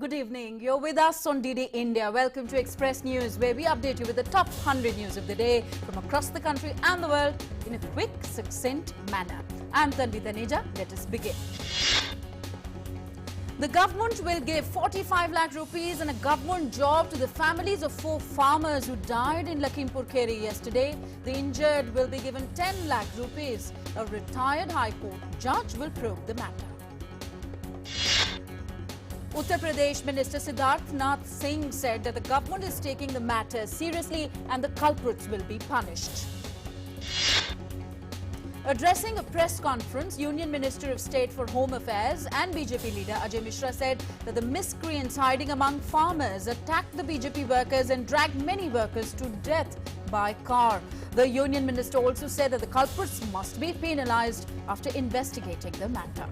good evening. You're with us on DD India. Welcome to Express News, where we update you with the top 100 news of the day from across the country and the world in a quick, succinct manner. I'm Tanvi Taneja. Let us begin. The government will give 45 lakh rupees and a government job to the families of 4 farmers who died in Lakhimpur Kheri yesterday. The injured will be given 10 lakh rupees. A retired High Court judge will probe the matter. Uttar Pradesh Minister Siddharth Singh said that the government is taking the matter seriously and the culprits will be punished. Addressing a press conference, Union Minister of State for Home Affairs and BJP leader Ajay Mishra said that the miscreants hiding among farmers attacked the BJP workers and dragged many workers to death by car. The Union Minister also said that the culprits must be penalized after investigating the matter.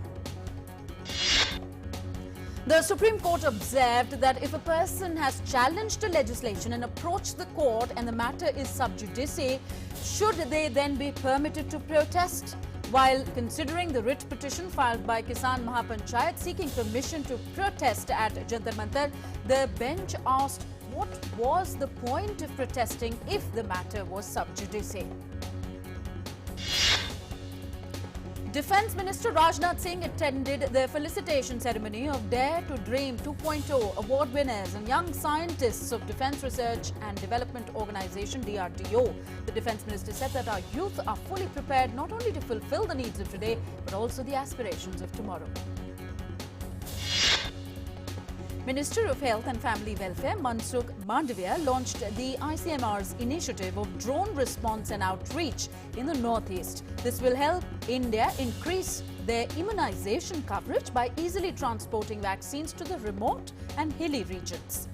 The Supreme Court observed that if a person has challenged a legislation and approached the court and the matter is sub judice, should they then be permitted to protest? While considering the writ petition filed by Kisan Mahapanchayat seeking permission to protest at Jantar Mantar, the bench asked what was the point of protesting if the matter was sub judice. Defence Minister Rajnath Singh attended the felicitation ceremony of Dare to Dream 2.0 award winners and young scientists of Defence Research and Development Organisation DRDO. The Defence Minister said that our youth are fully prepared not only to fulfil the needs of today but also the aspirations of tomorrow. Minister of Health and Family Welfare Mansukh Mandavia launched the ICMR's initiative of drone response and outreach in the northeast. This will help India increase their immunization coverage by easily transporting vaccines to the remote and hilly regions.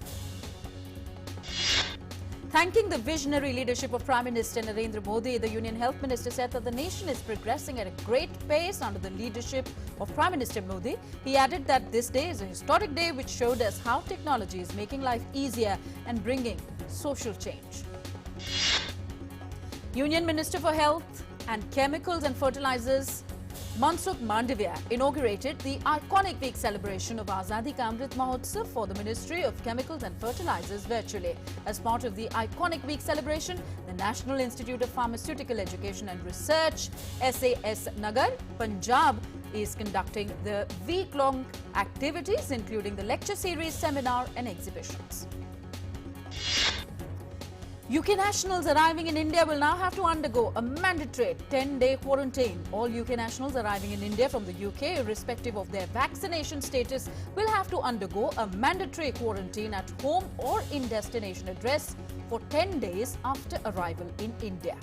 Thanking the visionary leadership of Prime Minister Narendra Modi, the Union Health Minister said that the nation is progressing at a great pace under the leadership of Prime Minister Modi. He added that this day is a historic day which showed us how technology is making life easier and bringing social change. Union Minister for Health and Chemicals and Fertilizers Mansukh Mandavia inaugurated the iconic week celebration of Azadi Ka Amrut Mahotsav for the Ministry of Chemicals and Fertilizers virtually. As part of the iconic week celebration, the National Institute of Pharmaceutical Education and Research, SAS Nagar, Punjab, is conducting the week-long activities including the lecture series, seminar and exhibitions. UK nationals arriving in India will now have to undergo a mandatory 10-day quarantine. All UK nationals arriving in India from the UK, irrespective of their vaccination status, will have to undergo a mandatory quarantine at home or in destination address for 10 days after arrival in India.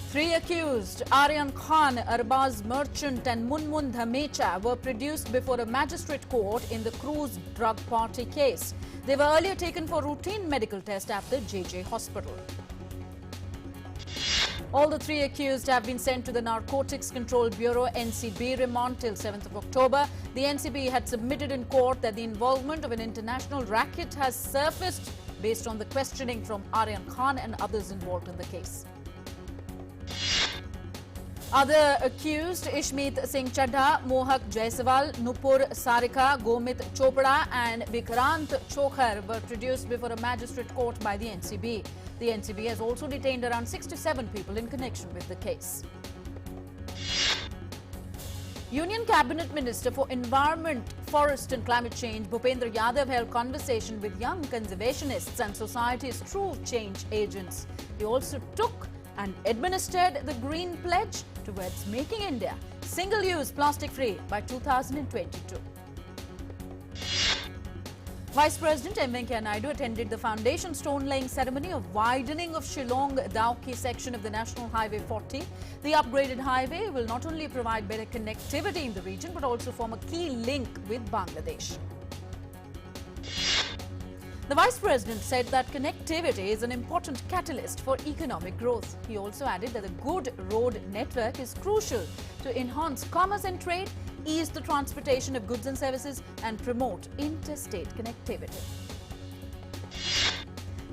3 accused, Aryan Khan, Arbaz Merchant and Munmun Dhamecha, were produced before a magistrate court in the cruise drug party case. They were earlier taken for routine medical test at the JJ hospital. All the 3 accused have been sent to the Narcotics Control Bureau NCB remand till 7th of October. The NCB had submitted in court that the involvement of an international racket has surfaced based on the questioning from Aryan Khan and others involved in the case. Other accused, Ishmeet Singh Chadha, Mohak Jaiswal, Nupur Sarika, Gomit Chopra and Vikrant Chokhar were produced before a magistrate court by the NCB. The NCB has also detained around 6 to 7 people in connection with the case. Union Cabinet Minister for Environment, Forest and Climate Change, Bhupendra Yadav, held conversation with young conservationists and society's true change agents. He also took and administered the Green Pledge towards making India single-use plastic-free by 2022. Vice President M. Venkaiah Naidu attended the foundation stone-laying ceremony of widening of Shillong-Dauki section of the National Highway 40. The upgraded highway will not only provide better connectivity in the region but also form a key link with Bangladesh. The Vice President said that connectivity is an important catalyst for economic growth. He also added that a good road network is crucial to enhance commerce and trade, ease the transportation of goods and services, and promote interstate connectivity.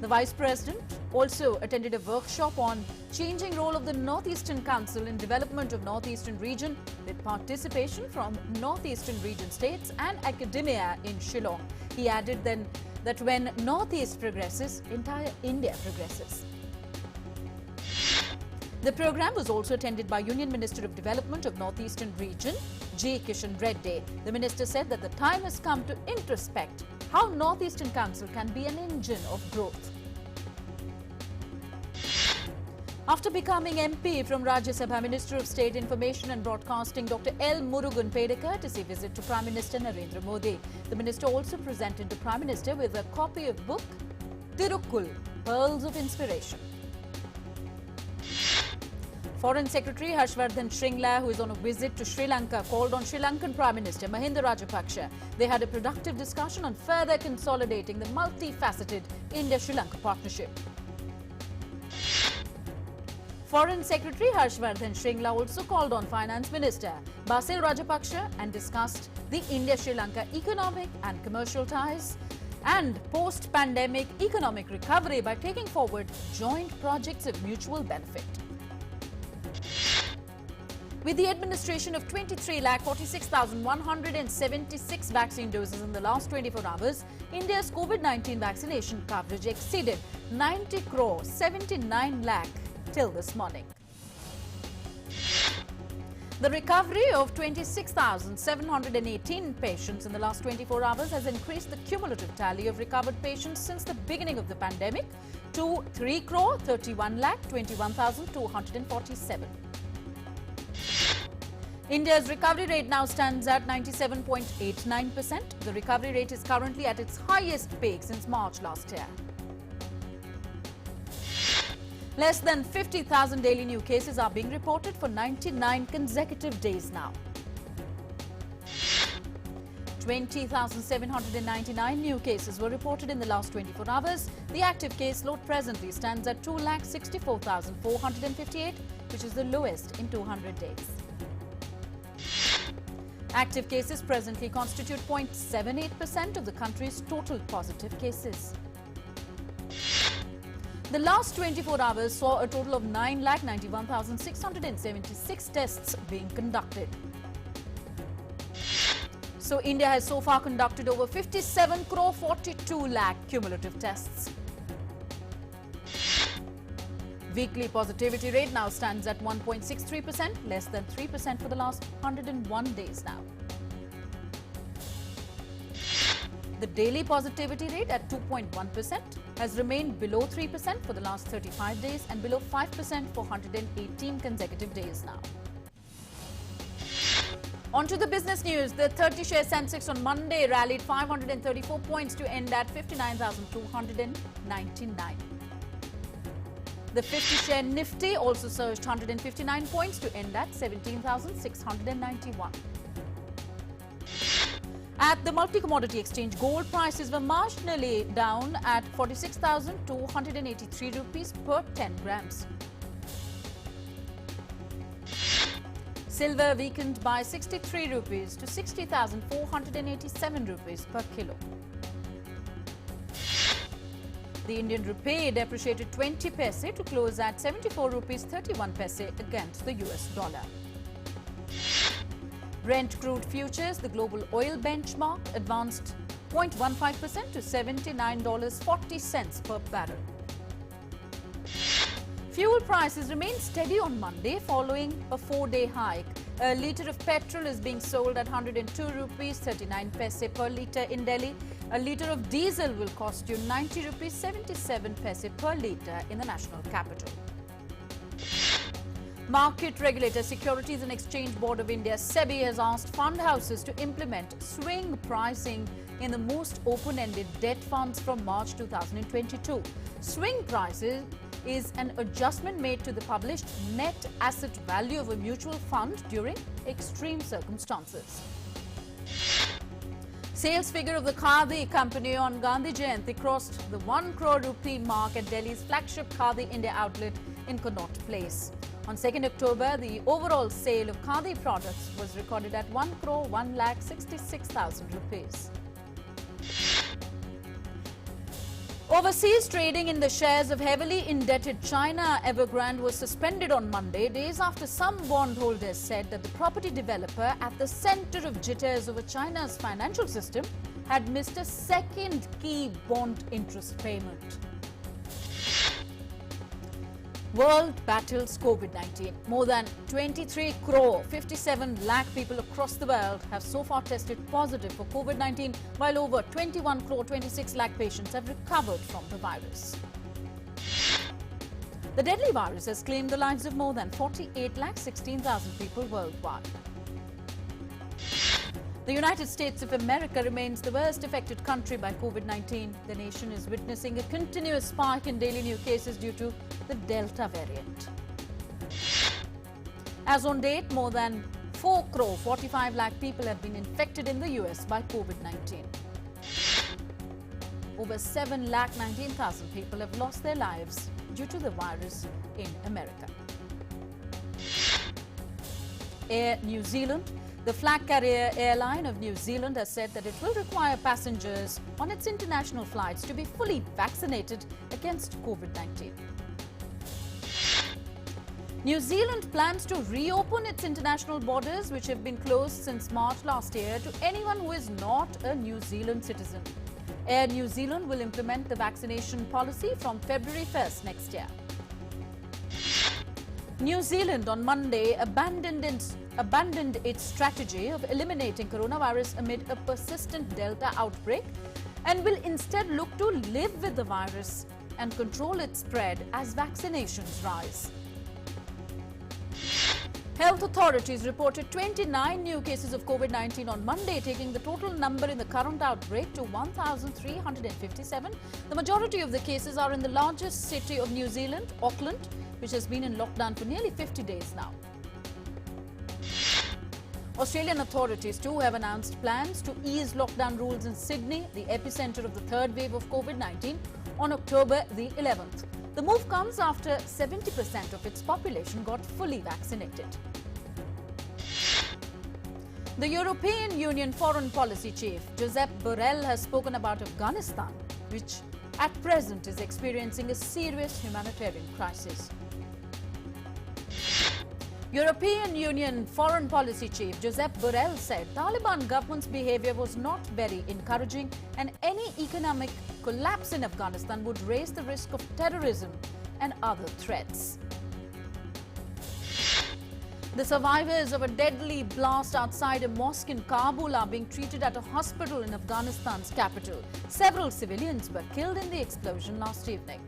The Vice President also attended a workshop on changing role of the Northeastern Council in development of Northeastern region with participation from Northeastern region states and academia in Shillong. He added then that when Northeast progresses, entire India progresses. The program was also attended by Union Minister of Development of Northeastern Region, G. Kishan Reddy. The minister said that the time has come to introspect how Northeastern Council can be an engine of growth. After becoming MP from Rajya Sabha, Minister of State Information and Broadcasting Dr. L. Murugan paid a courtesy visit to Prime Minister Narendra Modi. The minister also presented the Prime Minister with a copy of book Tirukul, Pearls of Inspiration. Foreign Secretary Harshvardhan Shringla, who is on a visit to Sri Lanka, called on Sri Lankan Prime Minister Mahinda Rajapaksa. They had a productive discussion on further consolidating the multifaceted India-Sri Lanka partnership. Foreign Secretary Harshvardhan Shringla also called on Finance Minister Basil Rajapaksa and discussed the India-Sri Lanka economic and commercial ties and post-pandemic economic recovery by taking forward joint projects of mutual benefit. With the administration of 23,46,176 vaccine doses in the last 24 hours, India's COVID-19 vaccination coverage exceeded 90 crore 79 lakh till this morning. The recovery of 26,718 patients in the last 24 hours has increased the cumulative tally of recovered patients since the beginning of the pandemic to 3 crore 31 lakh 21,247. India's recovery rate now stands at 97.89%. The recovery rate is currently at its highest peak since March last year. Less than 50,000 daily new cases are being reported for 99 consecutive days now. 20,799 new cases were reported in the last 24 hours. The active case load presently stands at 2,64,458, which is the lowest in 200 days. Active cases presently constitute 0.78% of the country's total positive cases. The last 24 hours saw a total of 9,91,676 tests being conducted. So India has so far conducted over 57 crore 42 lakh cumulative tests. Weekly positivity rate now stands at 1.63%, less than 3% for the last 101 days now. The daily positivity rate at 2.1% has remained below 3% for the last 35 days and below 5% for 118 consecutive days now. On to the business news. The 30-share SENSEX on Monday rallied 534 points to end at 59,299. The 50-share NIFTY also surged 159 points to end at 17,691. At the multi-commodity exchange, gold prices were marginally down at 46,283 rupees per 10 grams. Silver weakened by 63 rupees to 60,487 rupees per kilo. The Indian rupee depreciated 20 paise to close at 74 rupees 31 paise against the US dollar. Brent crude futures, the global oil benchmark, advanced 0.15% to $79.40 per barrel. Fuel prices remained steady on Monday following a 4-day hike. A litre of petrol is being sold at 102 rupees 39 paise per litre in Delhi. A litre of diesel will cost you 90 rupees 77 paise per litre in the national capital. Market regulator Securities and Exchange Board of India SEBI has asked fund houses to implement swing pricing in the most open-ended debt funds from March 2022. Swing prices is an adjustment made to the published net asset value of a mutual fund during extreme circumstances. Sales figure of the Khadi company on Gandhi Jayanti crossed the 1 crore rupee mark at Delhi's flagship Khadi India outlet in Connaught Place. On 2nd October, the overall sale of Khadi products was recorded at 1 crore 1,66,000 rupees. Overseas trading in the shares of heavily indebted China Evergrande was suspended on Monday, days after some bondholders said that the property developer at the center of jitters over China's financial system had missed a second key bond interest payment. World battles COVID-19. More than 23 crore 57 lakh people across the world have so far tested positive for COVID-19, while over 21 crore 26 lakh patients have recovered from the virus. The deadly virus has claimed the lives of more than 48 lakh 16,000 people worldwide. The United States of America remains the worst affected country by COVID-19. The nation is witnessing a continuous spike in daily new cases due to the Delta variant. As on date, more than 4 crore 45 lakh people have been infected in the US by COVID-19. Over 7 lakh 19,000 people have lost their lives due to the virus in America. Air New Zealand. The flag carrier airline of New Zealand has said that it will require passengers on its international flights to be fully vaccinated against COVID-19. New Zealand plans to reopen its international borders, which have been closed since March last year, to anyone who is not a New Zealand citizen. Air New Zealand will implement the vaccination policy from February 1st next year. New Zealand on Monday abandoned its strategy of eliminating coronavirus amid a persistent Delta outbreak and will instead look to live with the virus and control its spread as vaccinations rise. Health authorities reported 29 new cases of COVID-19 on Monday, taking the total number in the current outbreak to 1,357. The majority of the cases are in the largest city of New Zealand, Auckland, which has been in lockdown for nearly 50 days now. Australian authorities too have announced plans to ease lockdown rules in Sydney, the epicenter of the third wave of COVID-19, on October the 11th. The move comes after 70% of its population got fully vaccinated. The European Union Foreign Policy Chief, Josep Borrell, has spoken about Afghanistan, which at present is experiencing a serious humanitarian crisis. European Union Foreign Policy Chief Josep Borrell said Taliban government's behavior was not very encouraging and any economic collapse in Afghanistan would raise the risk of terrorism and other threats. The survivors of a deadly blast outside a mosque in Kabul are being treated at a hospital in Afghanistan's capital. Several civilians were killed in the explosion last evening.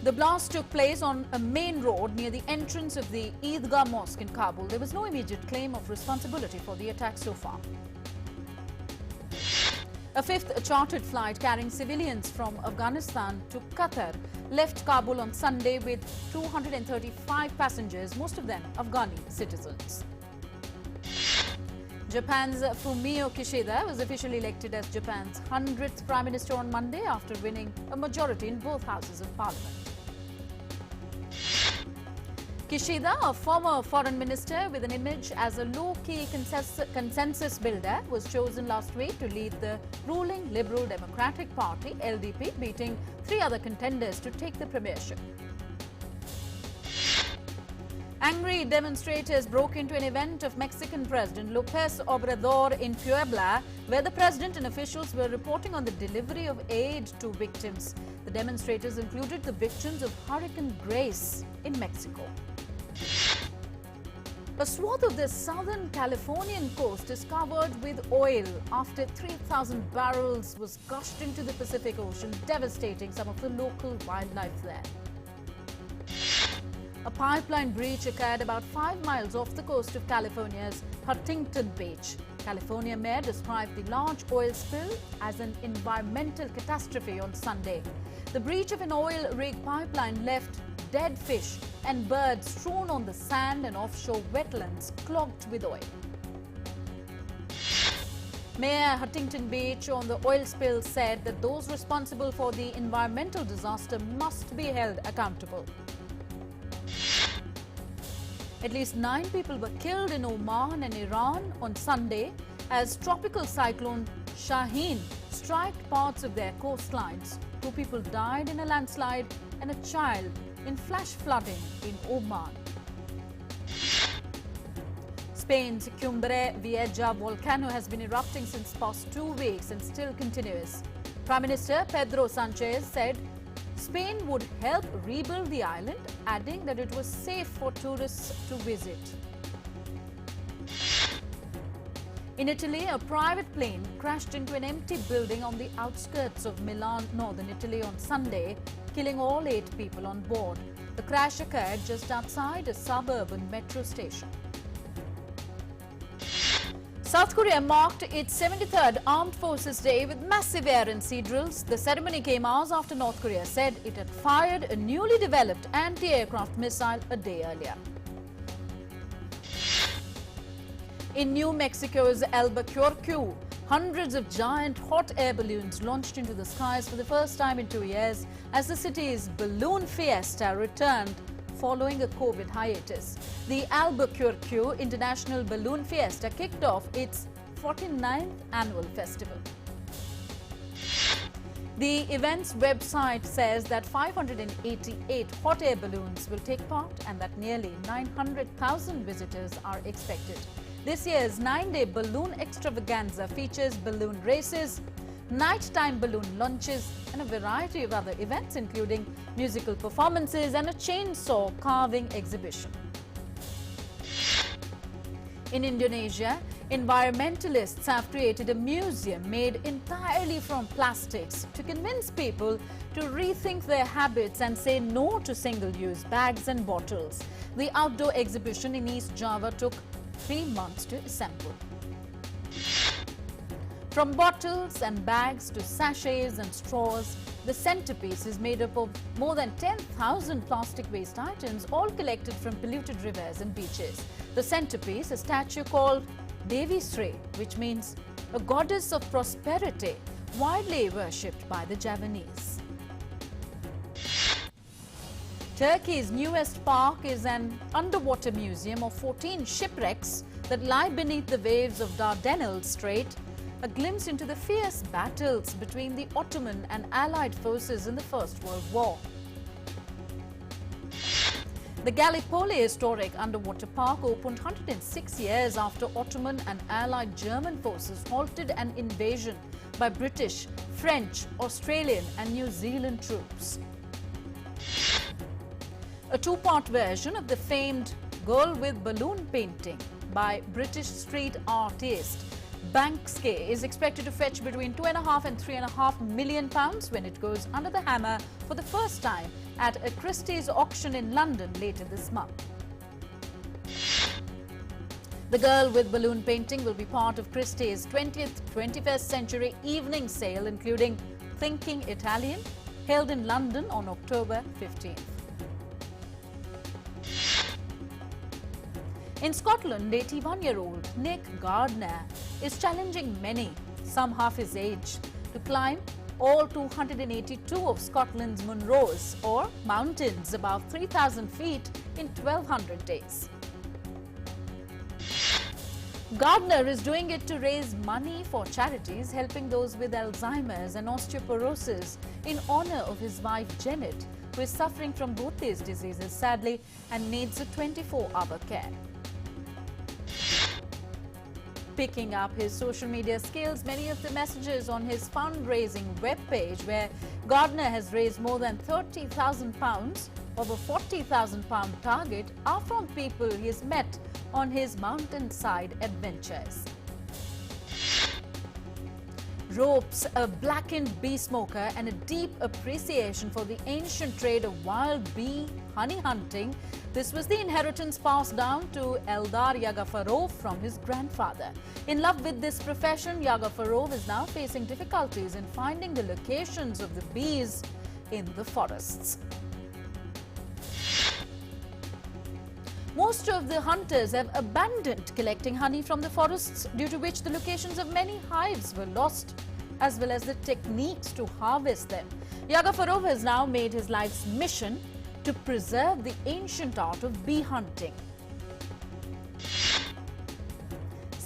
The blast took place on a main road near the entrance of the Eidgah Mosque in Kabul. There was no immediate claim of responsibility for the attack so far. A fifth chartered flight carrying civilians from Afghanistan to Qatar left Kabul on Sunday with 235 passengers, most of them Afghani citizens. Japan's Fumio Kishida was officially elected as Japan's 100th Prime Minister on Monday after winning a majority in both houses of parliament. Kishida, a former foreign minister with an image as a low-key consensus builder, was chosen last week to lead the ruling Liberal Democratic Party, LDP, beating three other contenders to take the premiership. Angry demonstrators broke into an event of Mexican President López Obrador in Puebla, where the president and officials were reporting on the delivery of aid to victims. The demonstrators included the victims of Hurricane Grace in Mexico. A swath of the southern Californian coast is covered with oil after 3,000 barrels was gushed into the Pacific Ocean, devastating some of the local wildlife there. A pipeline breach occurred about 5 miles off the coast of California's Huntington Beach. California mayor described the large oil spill as an environmental catastrophe on Sunday. The breach of an oil rig pipeline left dead fish and birds strewn on the sand and offshore wetlands clogged with oil. Mayor Huntington Beach on the oil spill said that those responsible for the environmental disaster must be held accountable. At least 9 people were killed in Oman and Iran on Sunday as tropical cyclone SHAHEEN struck striked parts of their coastlines. 2 people died in a landslide and a child in flash flooding in Oman. Spain's CUMBRE VIEJA volcano has been erupting since past 2 weeks and still continues. Prime Minister Pedro Sanchez said Spain would help rebuild the island, adding that it was safe for tourists to visit. In Italy, a private plane crashed into an empty building on the outskirts of Milan, northern Italy on Sunday, killing all 8 people on board. The crash occurred just outside a suburban metro station. South Korea marked its 73rd Armed Forces Day with massive air and sea drills. The ceremony came hours after North Korea said it had fired a newly developed anti-aircraft missile a day earlier. In New Mexico's Albuquerque, hundreds of giant hot air balloons launched into the skies for the first time in 2 years as the city's balloon fiesta returned following a COVID hiatus. The Albuquerque International Balloon Fiesta kicked off its 49th annual festival. The event's website says that 588 hot air balloons will take part and that nearly 900,000 visitors are expected. This year's 9-day balloon extravaganza features balloon races, nighttime balloon launches and a variety of other events including musical performances and a chainsaw carving exhibition. In Indonesia, environmentalists have created a museum made entirely from plastics to convince people to rethink their habits and say no to single-use bags and bottles. The outdoor exhibition in East Java took 3 months to assemble. From bottles and bags to sachets and straws, the centerpiece is made up of more than 10,000 plastic waste items, all collected from polluted rivers and beaches. The centerpiece, a statue called Devi Sri, which means a goddess of prosperity, widely worshipped by the Javanese. Turkey's newest park is an underwater museum of 14 shipwrecks that lie beneath the waves of Dardanelles Strait, a glimpse into the fierce battles between the Ottoman and Allied forces in the First World War. The Gallipoli Historic Underwater Park opened 106 years after Ottoman and Allied German forces halted an invasion by British, French, Australian and New Zealand troops. A 2-part version of the famed Girl with Balloon painting by British street artist BANKSY'S is expected to fetch between £2.5 and £3.5 million when it goes under the hammer for the first time at a Christie's auction in London later this month. The Girl with Balloon painting will be part of Christie's 20th 21st Century evening sale, including Thinking Italian, held in London on October 15th. In Scotland, 81-year-old Nick Gardner is challenging many, some half his age, to climb all 282 of Scotland's Munros, or mountains above 3,000 feet, in 1,200 days. Gardner is doing it to raise money for charities helping those with Alzheimer's and osteoporosis in honor of his wife Janet, who is suffering from both these diseases sadly and needs a 24-hour care. Picking up his social media skills, many of the messages on his fundraising webpage, where Gardner has raised more than £30,000 of a £40,000 target, are from people he has met on his mountainside adventures. Ropes, a blackened bee smoker and a deep appreciation for the ancient trade of wild bee honey hunting. This was the inheritance passed down to Eldar Yagafarov from his grandfather. In love with this profession, Yagafarov is now facing difficulties in finding the locations of the bees in the forests. Most of the hunters have abandoned collecting honey from the forests, due to which the locations of many hives were lost, as well as the techniques to harvest them. Yagafarov has now made his life's mission to preserve the ancient art of bee hunting.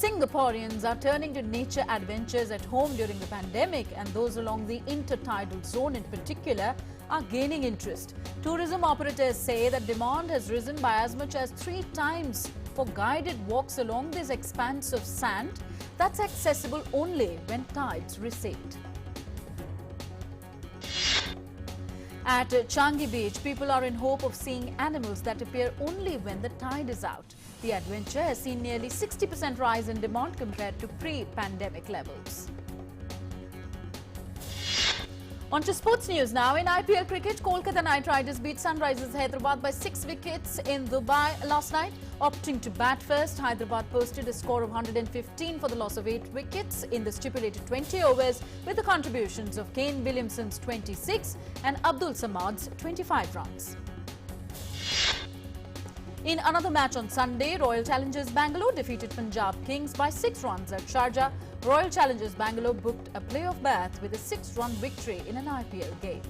Singaporeans are turning to nature adventures at home during the pandemic, and those along the intertidal zone in particular are gaining interest. Tourism operators say that demand has risen by as much as 3 times for guided walks along this expanse of sand that's accessible only when tides recede. At Changi Beach, people are in hope of seeing animals that appear only when the tide is out. The adventure has seen nearly 60% rise in demand compared to pre-pandemic levels. On to sports news now. In IPL cricket, Kolkata Knight Riders beat Sunrisers Hyderabad by 6 wickets in Dubai last night. Opting to bat first, Hyderabad posted a score of 115 for the loss of 8 wickets in the stipulated 20 overs, with the contributions of Kane Williamson's 26 and Abdul Samad's 25 runs. In another match on Sunday, Royal Challengers Bangalore defeated Punjab Kings by 6 runs at Sharjah. Royal Challengers Bangalore booked a playoff berth with a 6-run victory in an IPL game.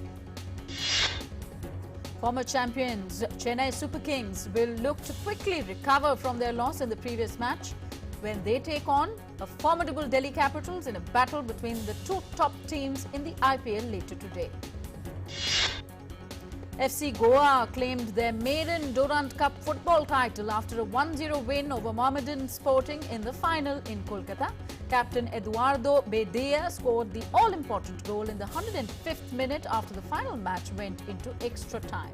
Former champions Chennai Super Kings will look to quickly recover from their loss in the previous match when they take on a formidable Delhi Capitals in a battle between the 2 top teams in the IPL later today. FC Goa claimed their maiden Durand Cup football title after a 1-0 win over Mohammedan Sporting in the final in Kolkata. Captain Eduardo Bedea scored the all-important goal in the 105th minute after the final match went into extra time.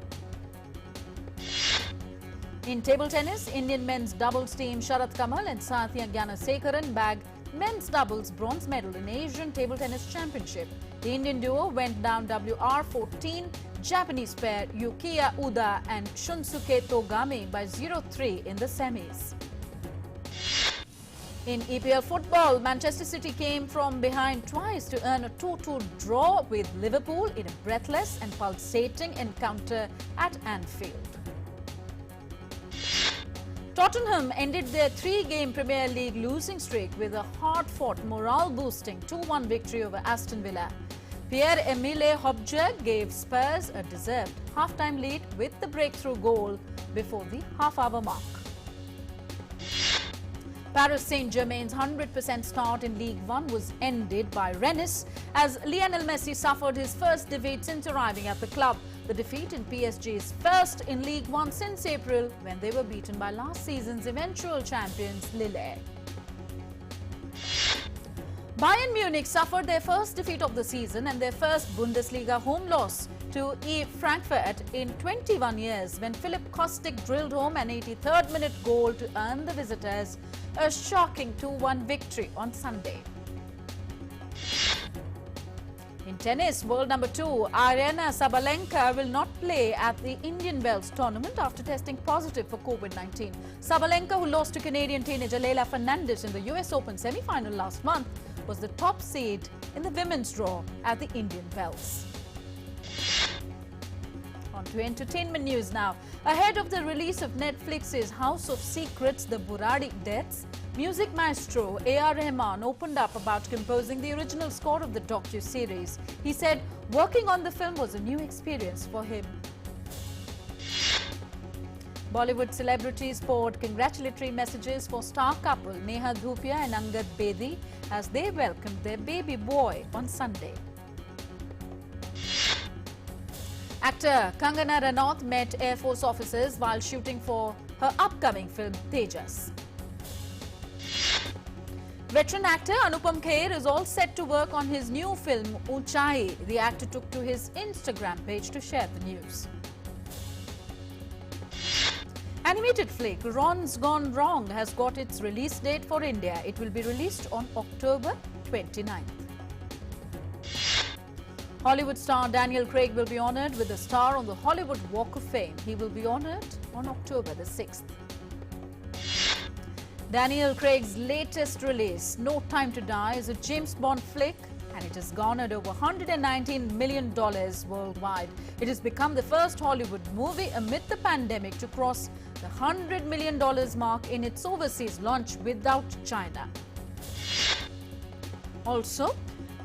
In table tennis, Indian men's doubles team Sharat Kamal and Satya Gyanasekaran bagged men's doubles bronze medal in Asian Table Tennis Championship. The Indian duo went down WR14 Japanese pair Yukiya Uda and Shunsuke Togami by 0-3 in the semis. In EPL football, Manchester City came from behind twice to earn a 2-2 draw with Liverpool in a breathless and pulsating encounter at Anfield. Tottenham ended their 3-game Premier League losing streak with a hard-fought, morale-boosting 2-1 victory over Aston Villa. Pierre-Emile Hopberg gave Spurs a deserved half-time lead with the breakthrough goal before the half-hour mark. Paris Saint-Germain's 100% start in League One was ended by Rennes as Lionel Messi suffered his first defeat since arriving at the club. The defeat in PSG's first in League One since April, when they were beaten by last season's eventual champions Lille. Bayern Munich suffered their first defeat of the season and their first Bundesliga home loss to Frankfurt in 21 years when Philipp Kostic drilled home an 83rd minute goal to earn the visitors a shocking 2-1 victory on Sunday. In tennis, world number 2, Aryna Sabalenka will not play at the Indian Wells tournament after testing positive for COVID-19. Sabalenka, who lost to Canadian teenager Leylah Fernandez in the US Open semi-final last month, was the top seed in the women's draw at the Indian Wells. On to entertainment news now. Ahead of the release of Netflix's House of Secrets, The Buradi Deaths, music maestro A.R. Rahman opened up about composing the original score of the docu-series. He said working on the film was a new experience for him. Bollywood celebrities poured congratulatory messages for star couple Neha Dhupia and Angad Bedi as they welcomed their baby boy on Sunday. Actor Kangana Ranaut met Air Force officers while shooting for her upcoming film Tejas. Veteran actor Anupam Kher is all set to work on his new film Unchai. The actor took to his Instagram page to share the news. Animated flick Ron's Gone Wrong has got its release date for India. It will be released on October 29th. Hollywood star Daniel Craig will be honoured with a star on the Hollywood Walk of Fame. He will be honoured on October the 6th. Daniel Craig's latest release, No Time to Die, is a James Bond flick and it has garnered over $119 million worldwide. It has become the first Hollywood movie amid the pandemic to cross the $100 million mark in its overseas launch without China. Also,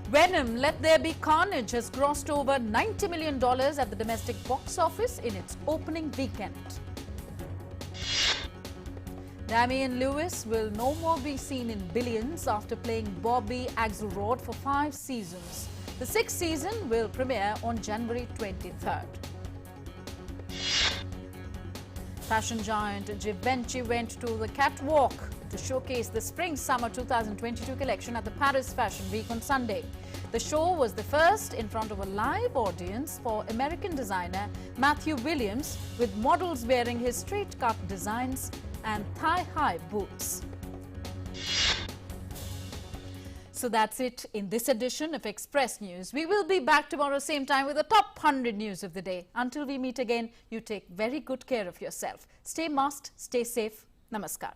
Venom Let There Be Carnage has grossed over $90 million at the domestic box office in its opening weekend. Damian Lewis will no more be seen in billions after playing Bobby Axelrod for 5 seasons. The 6th season will premiere on January 23rd. Fashion giant Givenchy went to the catwalk to showcase the Spring-Summer 2022 collection at the Paris Fashion Week on Sunday. The show was the first in front of a live audience for American designer Matthew Williams, with models wearing his straight-cut designs and thigh-high boots. So that's it in this edition of Express News. We will be back tomorrow same time with the top 100 news of the day. Until we meet again, you take very good care of yourself. Stay masked, stay safe. Namaskar.